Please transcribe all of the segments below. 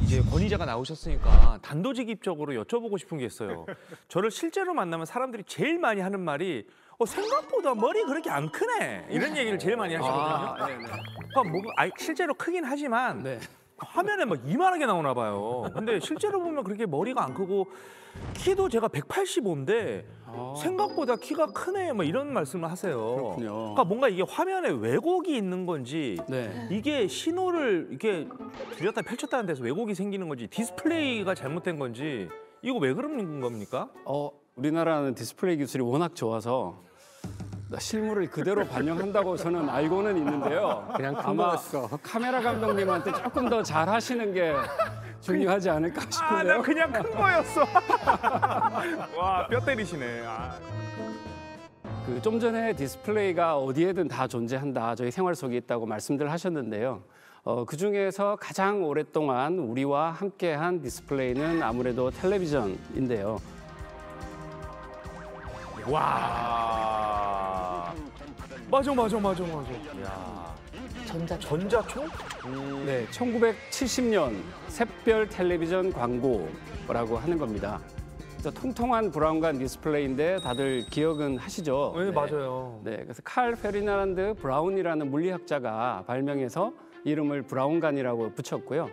이제 권위자가 나오셨으니까 단도직입적으로 여쭤보고 싶은 게 있어요. 저를 실제로 만나면 사람들이 제일 많이 하는 말이 생각보다 머리 그렇게 안 크네 이런 얘기를 제일 많이 하시거든요. 그러니까 실제로 크긴 하지만 네. 화면에 막 이만하게 나오나 봐요. 근데 실제로 보면 그렇게 머리가 안 크고 키도 제가 185인데 생각보다 키가 크네 뭐 이런 말씀을 하세요. 그렇군요. 그러니까 뭔가 이게 화면에 왜곡이 있는 건지 네. 이게 신호를 이렇게 들였다 펼쳤다는 데서 왜곡이 생기는 건지 디스플레이가 잘못된 건지 이거 왜 그러는 겁니까? 우리나라는 디스플레이 기술이 워낙 좋아서 실물을 그대로 반영한다고 저는 알고는 있는데요. 그냥 큰 아마 거였어. 카메라 감독님한테 조금 더 잘하시는 게 중요하지 않을까 나 싶은데요. 그냥 큰 거였어. 와, 뼈 때리시네. 좀 전에 디스플레이가 어디에든 다 존재한다, 저희 생활 속에 있다고 말씀들 하셨는데요. 그 중에서 가장 오랫동안 우리와 함께한 디스플레이는 아무래도 텔레비전인데요. 와. 맞아. 야. 전자총? 네, 1970년 샛별 텔레비전 광고라고 하는 겁니다. 그래서 통통한 브라운관 디스플레이인데 다들 기억은 하시죠? 네, 맞아요. 네, 그래서 칼 페르디난드 브라운이라는 물리학자가 발명해서 이름을 브라운관이라고 붙였고요.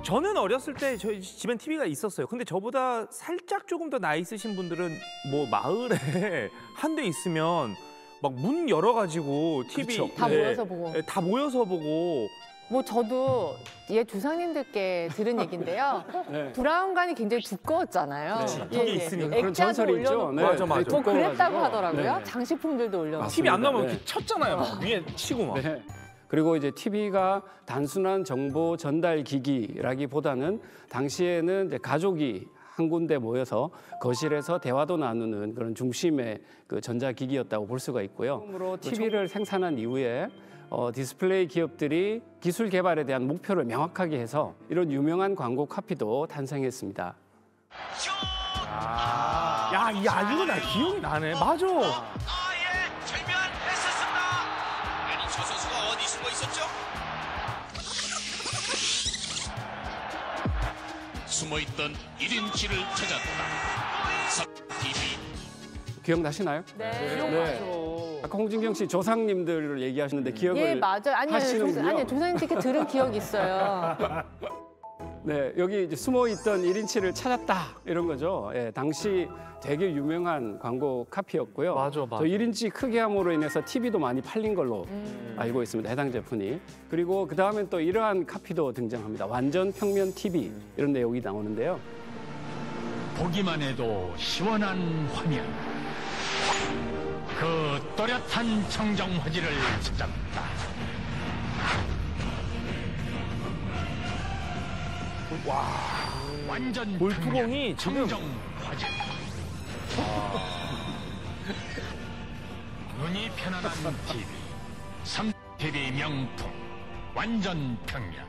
저는 어렸을 때 저희 집엔 TV가 있었어요. 근데 저보다 살짝 조금 더 나이 있으신 분들은 뭐 마을에 한 대 있으면 막 문 열어가지고 TV 그렇죠. 다 모여서 보고. 네, 다 모여서 보고. 뭐 저도 옛 조상님들께 들은 얘기인데요. 네. 브라운관이 굉장히 두꺼웠잖아요. 네. 그게 있으니까. 그런 액자도 전설이 있죠. 올려놓고 네, 맞아. 되게 뭐 그랬다고 두꺼워가지고. 하더라고요. 네. 장식품들도 올려놓고. TV 안 나오면 네. 이렇게 쳤잖아요. 막 위에 치고 막. 네. 그리고 이제 TV가 단순한 정보 전달 기기라기보다는 당시에는 이제 가족이 한 군데 모여서 거실에서 대화도 나누는 그런 중심의 그 전자기기였다고 볼 수가 있고요. 처음으로 TV를 생산한 이후에 디스플레이 기업들이 기술 개발에 대한 목표를 명확하게 해서 이런 유명한 광고 카피도 탄생했습니다. 야, 이거 나 기억이 나네. 맞아. 절면했었습니다. 아니 저 선수가 어디 숨어 있었죠? 숨어있던 1인치를 찾았다. TV. 기억나시나요? 네. 아까 홍진경 씨 조상님들을 얘기하시는데 기억을 예, 맞아요. 하시는군요. 아니요, 조상님께 들은 기억이 있어요. 네, 여기 이제 숨어 있던 1인치를 찾았다 이런 거죠. 예, 당시 되게 유명한 광고 카피였고요. 맞아. 저 1인치 크기함으로 인해서 TV도 많이 팔린 걸로 알고 있습니다. 해당 제품이. 그리고 그 다음엔 또 이러한 카피도 등장합니다. 완전 평면 TV 이런 내용이 나오는데요. 보기만 해도 시원한 화면. 그 또렷한 청정 화질을 찾았다. 완전 골프공이 평면 지금 청정 화질. 눈이 편안한 TV. 3TV 명품. 완전 평면.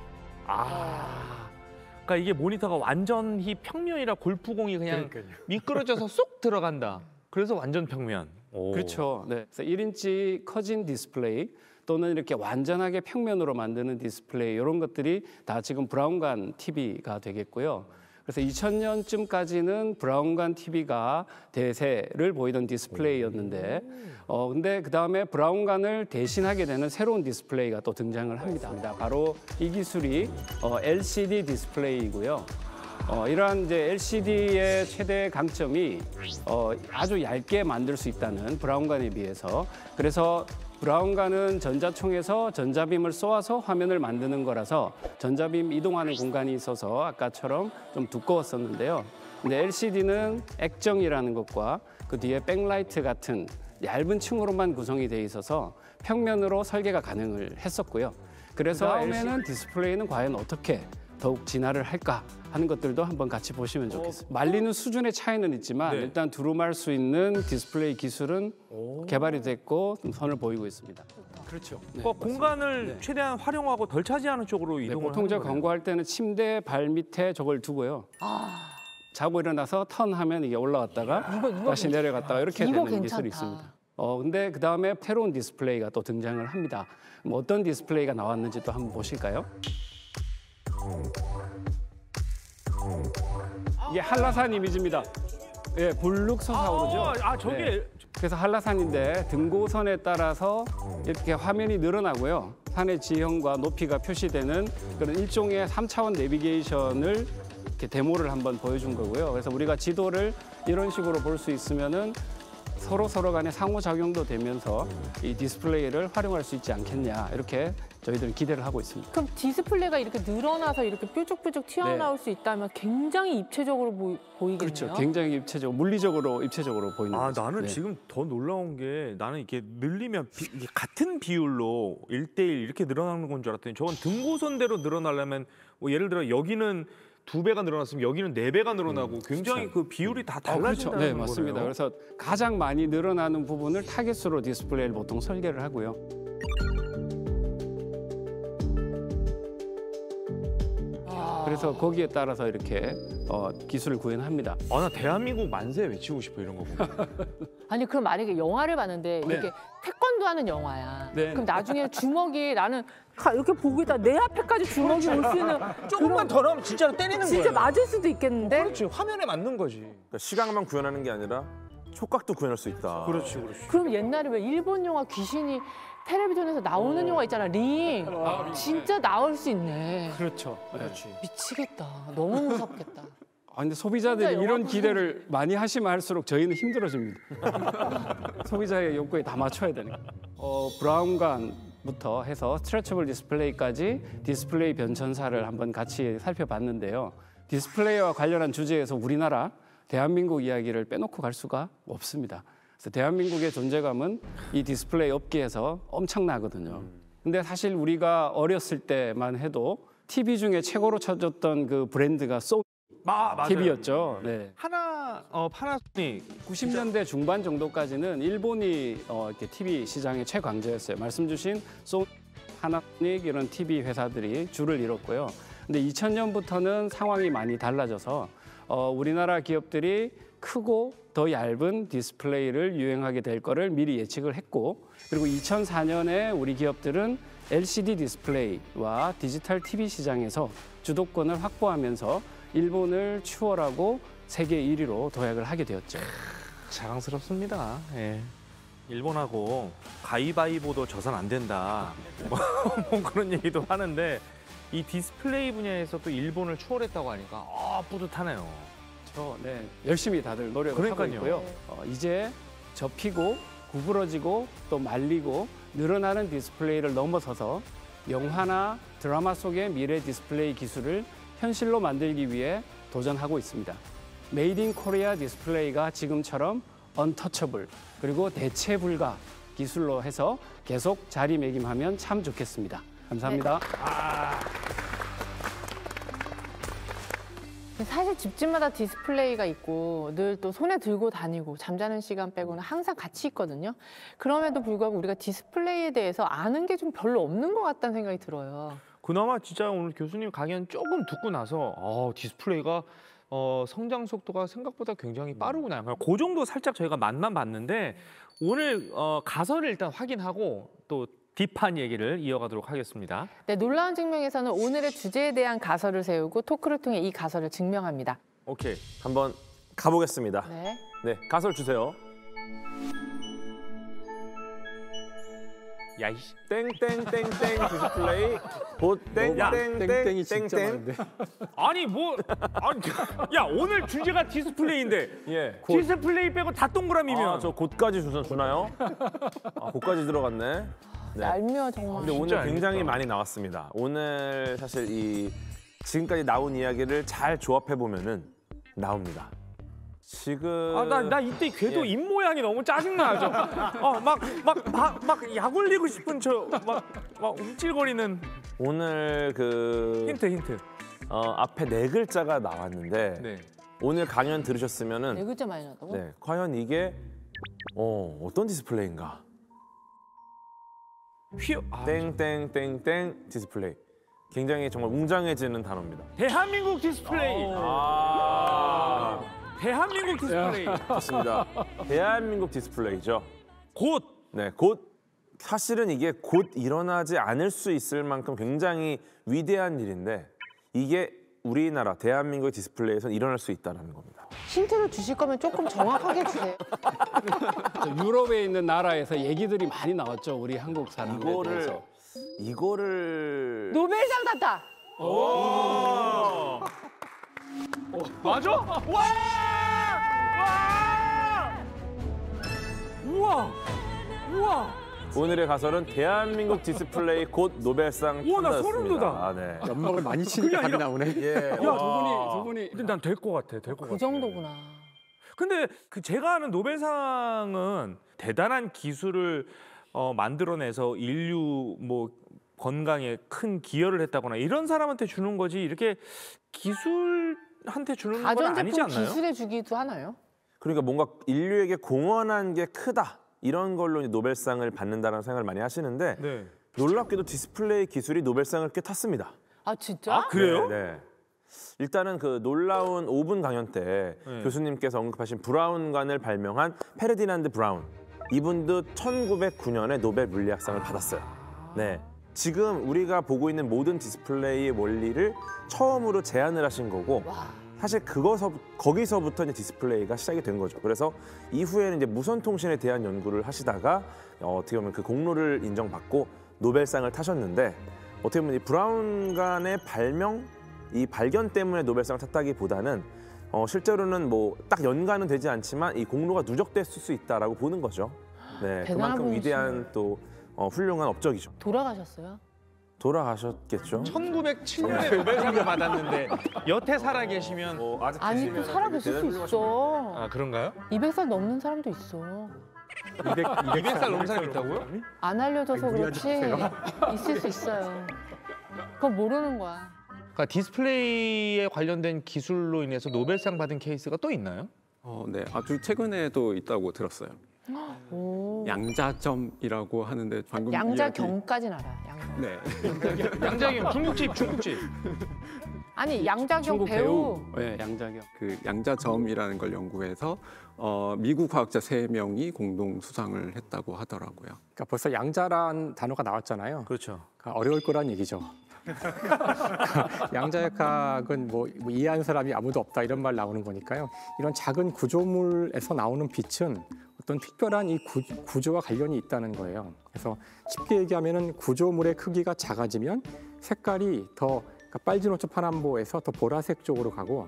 그러니까 이게 모니터가 완전히 평면이라 골프공이 그냥 미끄러져서 쏙 들어간다. 그래서 완전 평면. 오. 그렇죠. 네. 그래서 1인치 커진 디스플레이 또는 이렇게 완전하게 평면으로 만드는 디스플레이 이런 것들이 다 지금 브라운관 TV가 되겠고요. 그래서 2000년쯤까지는 브라운관 TV가 대세를 보이던 디스플레이였는데 근데 그다음에 브라운관을 대신하게 되는 새로운 디스플레이가 또 등장을 합니다. 바로 이 기술이 LCD 디스플레이이고요. 이러한 이제 LCD의 최대 강점이 아주 얇게 만들 수 있다는 브라운관에 비해서. 그래서 브라운관은 전자총에서 전자빔을 쏘아서 화면을 만드는 거라서 전자빔 이동하는 공간이 있어서 아까처럼 좀 두꺼웠었는데요. 근데 LCD는 액정이라는 것과 그 뒤에 백라이트 같은 얇은 층으로만 구성이 돼 있어서 평면으로 설계가 가능을 했었고요. 그래서 처음에는 디스플레이는 과연 어떻게 더욱 진화를 할까 하는 것들도 한번 같이 보시면 좋겠습니다. 말리는 수준의 차이는 있지만 네. 일단 두루말 수 있는 디스플레이 기술은 개발이 됐고 좀 선을 보이고 있습니다. 그렇죠. 네, 공간을 네. 최대한 활용하고 덜 차지하는 쪽으로 네, 이동을 보통 저 하는 거네요. 광고할 때는 침대 발 밑에 저걸 두고요. 자고 일어나서 턴하면 이게 올라왔다가 다시 내려갔다가 이렇게 이거 되는 기술이 괜찮다. 있습니다. 근데 그 다음에 새로운 디스플레이가 또 등장을 합니다. 그럼 어떤 디스플레이가 나왔는지 또 한번 보실까요? 이게 한라산 이미지입니다. 예, 불룩 솟아오르죠. 저게 네. 그래서 한라산인데 등고선에 따라서 이렇게 화면이 늘어나고요. 산의 지형과 높이가 표시되는 그런 일종의 3차원 내비게이션을 이렇게 데모를 한번 보여준 거고요. 그래서 우리가 지도를 이런 식으로 볼 수 있으면은 서로 간에 상호작용도 되면서 이 디스플레이를 활용할 수 있지 않겠냐 이렇게 저희들은 기대를 하고 있습니다. 그럼 디스플레이가 이렇게 늘어나서 이렇게 뾰족뾰족 튀어나올 수 있다면 굉장히 입체적으로 보이겠네요. 그렇죠. 굉장히 입체적으로, 물리적으로, 입체적으로 보이는 거죠. 나는 네. 지금 더 놀라운 게 나는 이렇게 늘리면 이게 같은 비율로 1대1 이렇게 늘어나는 건 줄 알았더니 저건 등고선대로 늘어나려면 뭐 예를 들어 여기는 2배가 늘어났으면 여기는 4배가 늘어나고 굉장히 그 비율이 다 달라진다는 네, 거예요. 맞습니다. 그래서 가장 많이 늘어나는 부분을 타겟으로 디스플레이를 보통 설계를 하고요. 그래서 거기에 따라서 이렇게 기술을 구현합니다. 나 대한민국 만세 외치고 싶어 이런 거 보면. 아니 그럼 만약에 영화를 봤는데 네. 이렇게 태권도 하는 영화야. 네. 그럼 나중에 주먹이 나는 이렇게 보고 있다 내 앞에까지 주먹이 올 수 있는 조금만 더 하면 진짜로 때리는 진짜 맞을 수도 있겠는데? 그렇지 화면에 맞는 거지. 그러니까 시각만 구현하는 게 아니라 촉각도 구현할 수 있다. 그렇지. 그럼 옛날에 왜 일본 영화 귀신이 텔레비전에서 나오는 영화 있잖아 링. 진짜 나올 수 있네. 그렇죠. 미치겠다. 너무 무섭겠다. 근데 소비자들이 진짜 이런 영화 기대를 많이 하시면 할수록 저희는 힘들어집니다. 소비자의 욕구에 다 맞춰야 되니까. 브라운관부터 해서 스트레쳐블 디스플레이까지 디스플레이 변천사를 한번 같이 살펴봤는데요. 디스플레이와 관련한 주제에서 우리나라, 대한민국 이야기를 빼놓고 갈 수가 없습니다. 그래서 대한민국의 존재감은 이 디스플레이 업계에서 엄청나거든요. 근데 사실 우리가 어렸을 때만 해도 TV 중에 최고로 쳐졌던 그 브랜드가 맞아요. TV였죠. 네. 파나소닉 90년대 중반 정도까지는 일본이 이렇게 TV 시장의 최강자였어요. 말씀 주신 파나소닉 이런 TV 회사들이 줄을 이뤘고요. 근데 2000년부터는 상황이 많이 달라져서 우리나라 기업들이 크고 더 얇은 디스플레이를 유행하게 될 거를 미리 예측을 했고, 그리고 2004년에 우리 기업들은 LCD 디스플레이와 디지털 TV 시장에서 주도권을 확보하면서 일본을 추월하고 세계 1위로 도약을 하게 되었죠. 자랑스럽습니다. 예. 일본하고 가위바위보도 져선 안 된다. 뭐 그런 얘기도 하는데 이 디스플레이 분야에서 또 일본을 추월했다고 하니까 뿌듯하네요. 네, 열심히 다들 노력을 그러니까요. 하고 있고요. 이제 접히고 구부러지고 또 말리고 늘어나는 디스플레이를 넘어서서 영화나 드라마 속의 미래 디스플레이 기술을 현실로 만들기 위해 도전하고 있습니다. 메이드 인 코리아 디스플레이가 지금처럼 언터처블 그리고 대체 불가 기술로 해서 계속 자리매김하면 참 좋겠습니다. 감사합니다. 사실 집집마다 디스플레이가 있고 늘 또 손에 들고 다니고 잠자는 시간 빼고는 항상 같이 있거든요. 그럼에도 불구하고 우리가 디스플레이에 대해서 아는 게 좀 별로 없는 것 같다는 생각이 들어요. 그나마 진짜 오늘 교수님 강연 조금 듣고 나서 디스플레이가 성장 속도가 생각보다 굉장히 빠르구나. 그 정도 살짝 저희가 맛만 봤는데 오늘 가설을 일단 확인하고 또 딥한 얘기를 이어가도록 하겠습니다. 네, 놀라운 증명에서는 오늘의 주제에 대한 가설을 세우고 토크를 통해 이 가설을 증명합니다. 오케이, 한번 가보겠습니다. 네. 네, 가설 주세요. 야이씨. 땡땡땡땡 디스플레이 보 땡땡이 진짜 땡땡땡땡. 많은데. 야 오늘 주제가 디스플레이인데 예. 디스플레이 빼고 다 동그라미면 저 곧까지 주나요? 곧까지 들어갔네. 네. 얄미워 정말. 근데 오늘 진짜 굉장히 알겠다. 많이 나왔습니다. 오늘 사실 이 지금까지 나온 이야기를 잘 조합해 보면은 나옵니다. 지금 나 이때 궤도 예. 입 모양이 너무 짜증나. 막 올리고 싶은 막 움찔거리는 오늘 그 힌트. 앞에 네 글자가 나왔는데 네. 오늘 강연 네 들으셨으면은 글자 많이 나왔다고? 네, 과연 이게 어떤 디스플레이인가? 땡땡땡땡 디스플레이. 굉장히 정말 웅장해지는 단어입니다. 대한민국 디스플레이. 대한민국 디스플레이. 좋습니다. 대한민국 디스플레이죠. 곧 네, 곧 사실은 이게 곧 일어나지 않을 수 있을 만큼 굉장히 위대한 일인데 이게 우리나라 대한민국의 디스플레이에서 일어날 수 있다는 겁니다. 힌트를 주실 거면 조금 정확하게 주세요. 유럽에 있는 나라에서 얘기들이 많이 나왔죠. 우리 한국 사람들에 대해서. 이거를 노벨상 탔다. 맞아? 와! 우와! 우와! 오늘의 가설은 대한민국 디스플레이 곧 노벨상 우와, 나 소름 탄다였습니다. 돋아. 아, 네. 연막을 많이 치니까 답이 나오네. 예. 야, 두 분이 난 될 것 같아. 될 것 같아. 그 정도구나. 근데 그 제가 아는 노벨상은 대단한 기술을 만들어내서 인류 뭐 건강에 큰 기여를 했다거나 이런 사람한테 주는 거지 이렇게 기술한테 주는 건 아니지 가전제품 않나요? 기술에 주기도 하나요? 그러니까 뭔가 인류에게 공헌한 게 크다. 이런 걸로 이제 노벨상을 받는다는 생각을 많이 하시는데 네. 놀랍게도 디스플레이 기술이 노벨상을 꽤 탔습니다. 아 진짜? 그래요? 네, 네. 일단은 그 놀라운 5분 강연 때 네. 교수님께서 언급하신 브라운관을 발명한 페르디난드 브라운. 이분도 1909년에 노벨 물리학상을 받았어요. 네. 지금 우리가 보고 있는 모든 디스플레이의 원리를 처음으로 제안을 하신 거고 사실 거기서부터 이제 디스플레이가 시작이 된 거죠. 그래서 이후에는 이제 무선 통신에 대한 연구를 하시다가 어떻게 보면 그 공로를 인정받고 노벨상을 타셨는데 어떻게 보면 이 브라운관의 이 발견 때문에 노벨상을 탔다기보다는 실제로는 뭐 딱 연관은 되지 않지만 이 공로가 누적됐을 수 있다라고 보는 거죠. 네, 대단한 그만큼 위대한 또 훌륭한 업적이죠. 돌아가셨어요? 돌아가셨겠죠. 1907년에 노벨상을 받았는데 여태 살아 계시면 아직 아니 또 살아계실 수 있어. 아 그런가요? 200살 넘는 사람도 있어. 200살 넘는 사람이 있다고요? 안 알려져서 그렇지 있을 수 있어요. 그건 모르는 거야. 그러니까 디스플레이에 관련된 기술로 인해서 노벨상 받은 케이스가 또 있나요? 네, 아주 최근에도 있다고 들었어요. 오. 양자점이라고 하는데 방금 양자경까지는 알아요. 양자. 네, 양자경 중국집. 아니 양자경 중국 배우. 네, 양자경. 그 양자점이라는 걸 연구해서 미국 과학자 3명이 공동 수상을 했다고 하더라고요. 그러니까 벌써 양자란 단어가 나왔잖아요. 그렇죠. 그러니까 어려울 거란 얘기죠. 양자역학은 뭐 이해하는 사람이 아무도 없다 이런 말 나오는 거니까요. 이런 작은 구조물에서 나오는 빛은 어떤 특별한 이 구조와 관련이 있다는 거예요. 그래서 쉽게 얘기하면은 구조물의 크기가 작아지면 색깔이 더 그러니까 빨주노초 파남보에서 더 보라색 쪽으로 가고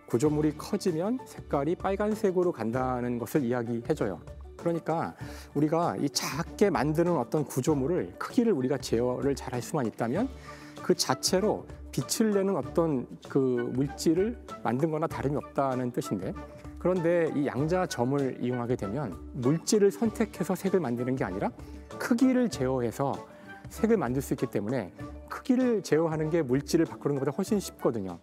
구조물이 커지면 색깔이 빨간색으로 간다는 것을 이야기해줘요. 그러니까 우리가 이 작게 만드는 어떤 구조물을 크기를 우리가 제어를 잘 할 수만 있다면 그 자체로 빛을 내는 어떤 그 물질을 만든 거나 다름이 없다는 뜻인데 그런데 이 양자점을 이용하게 되면 물질을 선택해서 색을 만드는 게 아니라 크기를 제어해서 색을 만들 수 있기 때문에 크기를 제어하는 게 물질을 바꾸는 것보다 훨씬 쉽거든요.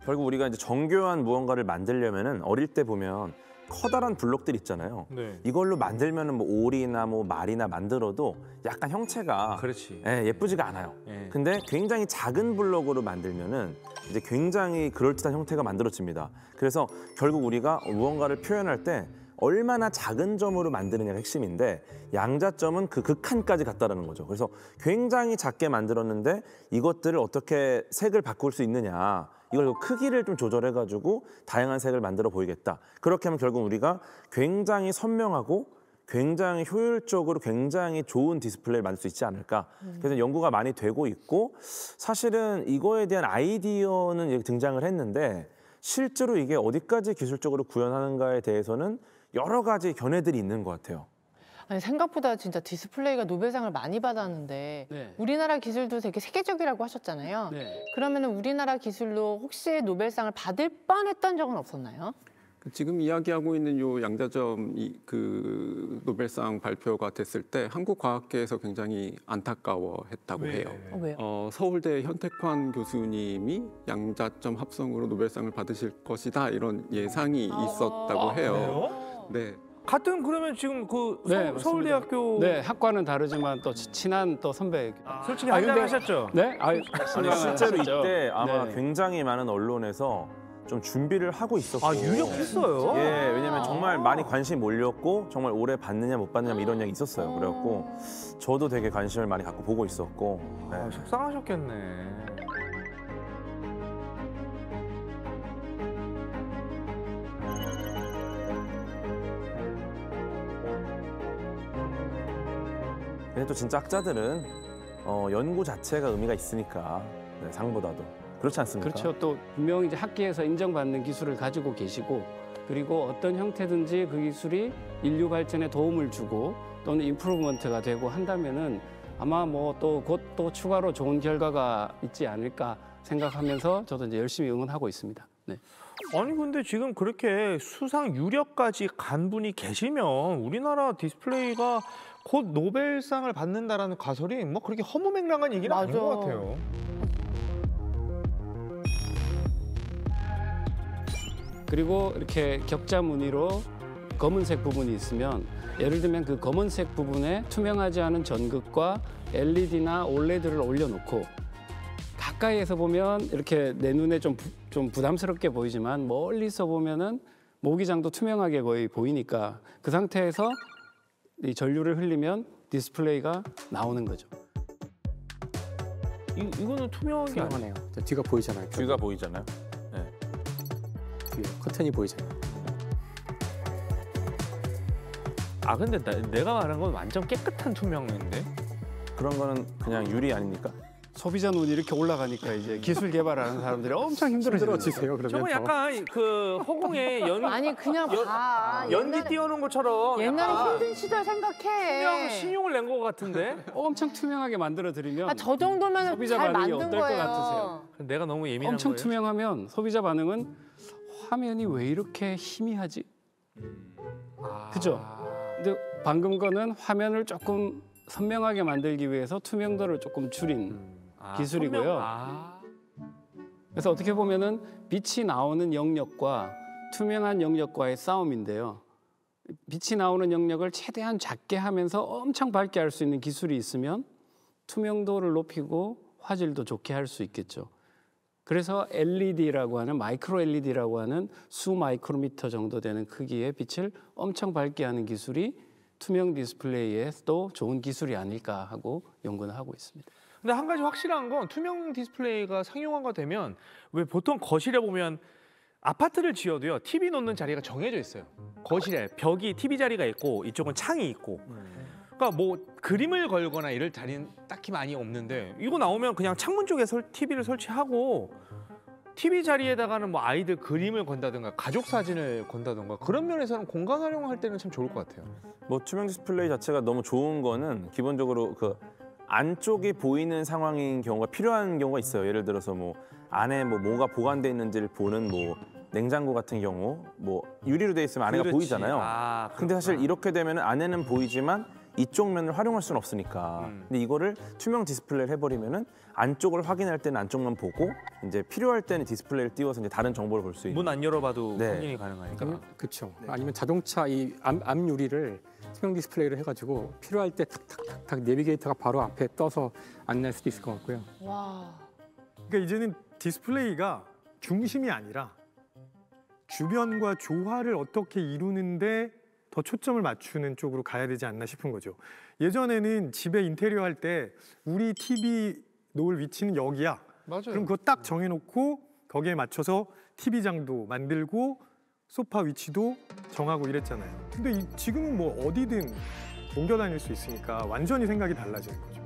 결국 우리가 이제 정교한 무언가를 만들려면은 어릴 때 보면 커다란 블록들 있잖아요. 네. 이걸로 만들면은 뭐 오리나 뭐 말이나 만들어도 약간 형체가 그렇지. 예쁘지가 않아요. 예. 근데 굉장히 작은 블록으로 만들면은 이제 굉장히 그럴듯한 형태가 만들어집니다. 그래서 결국 우리가 무언가를 표현할 때 얼마나 작은 점으로 만드느냐가 핵심인데 양자점은 그 극한까지 갔다라는 거죠. 그래서 굉장히 작게 만들었는데 이것들을 어떻게 색을 바꿀 수 있느냐. 이걸 크기를 좀 조절해가지고 다양한 색을 만들어 보이겠다. 그렇게 하면 결국 우리가 굉장히 선명하고 굉장히 효율적으로 굉장히 좋은 디스플레이를 만들 수 있지 않을까. 그래서 연구가 많이 되고 있고 사실은 이거에 대한 아이디어는 등장을 했는데 실제로 이게 어디까지 기술적으로 구현하는가에 대해서는 여러 가지 견해들이 있는 것 같아요. 아니 생각보다 진짜 디스플레이가 노벨상을 많이 받았는데 네. 우리나라 기술도 되게 세계적이라고 하셨잖아요. 네. 그러면 우리나라 기술로 혹시 노벨상을 받을 뻔했던 적은 없었나요? 지금 이야기하고 있는 요 양자점 그 노벨상 발표가 됐을 때 한국 과학계에서 굉장히 안타까워했다고 해요. 왜요? 서울대 현택환 교수님이 양자점 합성으로 노벨상을 받으실 것이다 이런 예상이 있었다고 해요. 네. 같은 그러면 지금 그 네, 맞습니다. 서울대학교 네, 학과는 다르지만 또 친한 또 선배. 솔직히 아, 한잔 근데- 하셨죠? 네, 아니 실제로 하셨죠. 이때 아마 네. 굉장히 많은 언론에서 좀 준비를 하고 있었고. 아, 유력했어요? 예, 왜냐면 정말 많이 관심이 몰렸고 정말 오래 받느냐 못 받느냐 뭐 이런 이야기 있었어요. 그래갖고 저도 되게 관심을 많이 갖고 보고 있었고. 네. 아, 속상하셨겠네. 근데 또 진짜 학자들은 연구 자체가 의미가 있으니까 네, 상보다도 그렇지 않습니까? 그렇죠. 또 분명히 이제 학계에서 인정받는 기술을 가지고 계시고 그리고 어떤 형태든지 그 기술이 인류 발전에 도움을 주고 또는 임프루먼트가 되고 한다면은 아마 뭐 또 곧 또 추가로 좋은 결과가 있지 않을까 생각하면서 저도 이제 열심히 응원하고 있습니다. 네. 아니 근데 지금 그렇게 수상 유력까지 간 분이 계시면 우리나라 디스플레이가 곧 노벨상을 받는다라는 가설이 뭐 그렇게 허무맹랑한 얘기는 아닌 맞아. 것 같아요. 그리고 이렇게 격자 무늬로 검은색 부분이 있으면 예를 들면 그 검은색 부분에 투명하지 않은 전극과 LED나 OLED를 올려놓고 가까이에서 보면 이렇게 내 눈에 좀 부담스럽게 보이지만 멀리서 보면은 모기장도 투명하게 거의 보이니까 그 상태에서 이 전류를 흘리면 디스플레이가 나오는 거죠. 이거는 투명한 게 아니에요. 투명하네요. 뒤가 보이잖아요. 뒤가 보이잖아요. 뒤에 커튼이 보이잖아요. 아 근데 내가 말한 건 완전 깨끗한 투명인데? 그런 거는 그냥 유리 아닙니까? 소비자 눈이 이렇게 올라가니까 이제 기술 개발하는 사람들이 엄청 힘들어지세요. 그러면 저거 약간 그 허공에 아니 그냥 봐. 연기 띄워놓은 것처럼 옛날에 약간 힘든 시절 생각해. 신용을 낸 것 같은데? 엄청 투명하게 만들어 드리면 아, 저 정도면 소비자 잘 반응이 만든 어떨 것 거예요. 같으세요? 내가 너무 예민한 엄청 거예요? 투명하면 소비자 반응은 화면이 왜 이렇게 희미하지? 그죠? 근데 방금 거는 화면을 조금 선명하게 만들기 위해서 투명도를 조금 줄인 기술이고요. 그래서 어떻게 보면은 빛이 나오는 영역과 투명한 영역과의 싸움인데요. 빛이 나오는 영역을 최대한 작게 하면서 엄청 밝게 할 수 있는 기술이 있으면 투명도를 높이고 화질도 좋게 할 수 있겠죠. 그래서 LED라고 하는 마이크로 LED라고 하는 수 마이크로미터 정도 되는 크기의 빛을 엄청 밝게 하는 기술이 투명 디스플레이에도 좋은 기술이 아닐까 하고 연구는 하고 있습니다. 근데 한 가지 확실한 건 투명 디스플레이가 상용화가 되면 왜 보통 거실에 보면 아파트를 지어도요 TV 놓는 자리가 정해져 있어요. 거실에 벽이 TV 자리가 있고 이쪽은 창이 있고 그러니까 뭐 그림을 걸거나 이럴 자리는 딱히 많이 없는데 이거 나오면 그냥 창문 쪽에 TV를 설치하고 TV 자리에다가는 뭐 아이들 그림을 건다든가 가족 사진을 건다든가 그런 면에서는 공간 활용할 때는 참 좋을 것 같아요. 뭐 투명 디스플레이 자체가 너무 좋은 거는 기본적으로 그 안쪽이 보이는 상황인 경우가 필요한 경우가 있어요. 예를 들어서 뭐 안에 뭐가 보관돼 있는지를 보는 뭐 냉장고 같은 경우 뭐 유리로 돼 있으면 안에가 그렇지. 보이잖아요. 아, 근데 사실 그렇구나. 이렇게 되면 안에는 보이지만 이쪽 면을 활용할 수는 없으니까. 근데 이거를 투명 디스플레이를 해버리면은 안쪽을 확인할 때는 안쪽만 보고 이제 필요할 때는 디스플레이를 띄워서 이제 다른 정보를 볼 수 있는. 문 안 열어봐도 네. 확인이 가능하니까. 그렇죠. 아니면 자동차 이 앞 유리를 투명 디스플레이를 해가지고 필요할 때 탁탁탁탁 내비게이터가 바로 앞에 떠서 안내할 수도 있을 것 같고요. 와. 그러니까 이제는 디스플레이가 중심이 아니라 주변과 조화를 어떻게 이루는데 더 초점을 맞추는 쪽으로 가야 되지 않나 싶은 거죠. 예전에는 집에 인테리어 할 때 우리 TV 놓을 위치는 여기야. 맞아요. 그럼 그거 딱 정해놓고 거기에 맞춰서 TV장도 만들고 소파 위치도 정하고 이랬잖아요. 근데 지금은 뭐 어디든 옮겨 다닐 수 있으니까 완전히 생각이 달라지는 거죠.